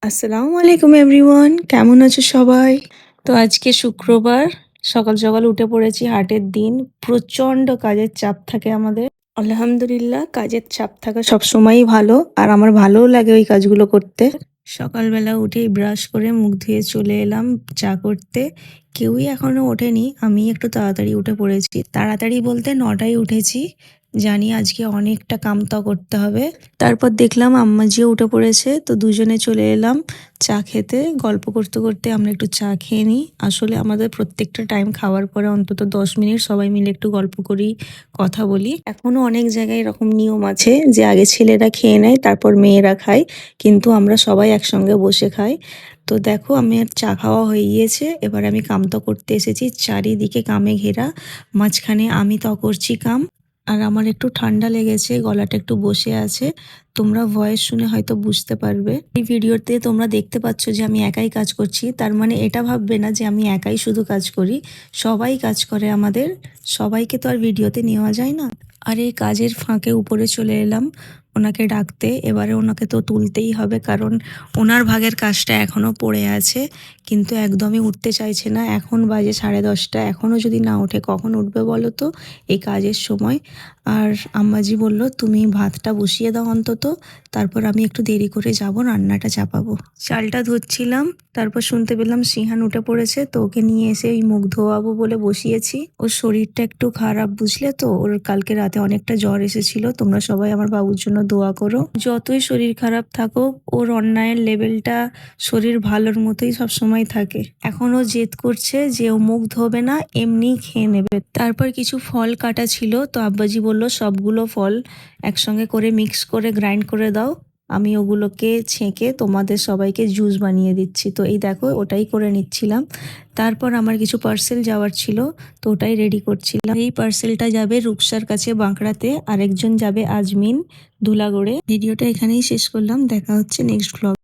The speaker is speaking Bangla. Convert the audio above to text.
আসসালামু আলাইকুম এভরিওয়ান, কেমন আছো সবাই? তো আজকে শুক্রবার, সকাল সকাল উঠে পড়েছি, হাটের দিন। প্রচণ্ড কাজের চাপ থাকে আমাদের। আলহামদুলিল্লাহ, কাজের চাপ থাকা সবসময়ই ভালো, আর আমার ভালোও লাগে ওই কাজগুলো করতে। সকালবেলা উঠেই ব্রাশ করে মুখ ধুয়ে চলে এলাম চা করতে। কেউই এখনো ওঠেনি, আমি একটু তাড়াতাড়ি উঠে পড়েছি। তাড়াতাড়ি বলতে 9টায় উঠেছি। জানি আজকে অনেকটা কামতা করতে হবে। তারপর দেখলাম আম্মাজিও উঠে পড়েছে, তো দুজনে চলে এলাম চা খেতে। গল্প করতে করতে আমরা একটু চা খেয়ে নিই। আসলে আমাদের প্রত্যেকটা টাইম খাওয়ার পরে অন্তত 10 মিনিট সবাই মিলে একটু গল্প করি, কথা বলি। এখনো অনেক জায়গায় এরকম নিয়ম আছে যে আগে ছেলেরা খেয়ে নেয়, তারপর মেয়েরা খায়, কিন্তু আমরা সবাই একসঙ্গে বসে খাই। তো দেখো, আমার চা খাওয়া হয়ে গিয়েছে, এবার আমি কামতা করতে এসেছি। চারিদিকে কামে ঘেরা, মাঝখানে আমি করছি কাম। আর আমার একটু ঠান্ডা লেগেছে, গলাটা একটু বসে আছে। তোমরা ভয়েস শুনে হয়তো বুঝতে পারবে। এই ভিডিওতে তোমরা দেখতে পাচ্ছ যে আমি একাই কাজ করছি, তার মানে এটা ভাববে না যে আমি একাই শুধু কাজ করি। সবাই কাজ করে আমাদের, সবাইকে তো আর ভিডিওতে নেওয়া যায় না। আর এই কাজের ফাঁকে উপরে চলে এলাম ওনাকে ডাকতে। এবারে ওনাকে তো তুলতেই হবে, কারণ ওনার ভাগের কাজটা এখনও পড়ে আছে, কিন্তু একদমই উঠতে চাইছে না। এখন বাজে 10:30, এখনও যদি না ওঠে কখন উঠবে বলো তো এই কাজের সময়। আর আম্মাজি বলল, তুমি ভাতটা বসিয়ে দাও অন্তত, তারপর আমি একটু দেরি করে যাব, রান্নাটা চাপাবো। চালটা ধুচ্ছিলাম, তারপর শুনতে পেলাম সিহান উঠে পড়েছে, তো ওকে নিয়ে এসে ওই মুখ ধোয়াবো বলে বসিয়েছি। ওর শরীরটা একটু খারাপ, বুঝলে তো, ওর কালকে রাতে অনেকটা জ্বর এসেছিল। তোমরা সবাই আমার বাবুর জন্য দোয়া করো। যতই শরীর খারাপ থাকুক, ওর অন্যায়ের লেভেলটা শরীর ভালোর মতোই সব সময় থাকে। এখন ও জেদ করছে যে ও মুখ ধোবে না, এমনিই খেয়ে নেবে। তারপর কিছু ফল কাটা ছিল, তো আব্বাজি বলল সবগুলো ফল একসঙ্গে করে মিক্স করে গ্রাইন্ড করে দাও, আমি ওগুলোকে ছেঁকে তোমাদের সবাইকে জুস বানিয়ে দিচ্ছি। তো এই দেখো, ওটাই করে নিচ্ছিলাম। তারপর আমার কিছু পার্সেল যাওয়ার ছিল, তো ওটাই রেডি করছিলাম। এই পার্সেলটা যাবে রূপসার কাছে বাঁকড়াতে, আরেকজন যাবে আজমিন ধুলাগড়ে। ভিডিওটা এখানেই শেষ করলাম, দেখা হচ্ছে নেক্সট ব্লগ।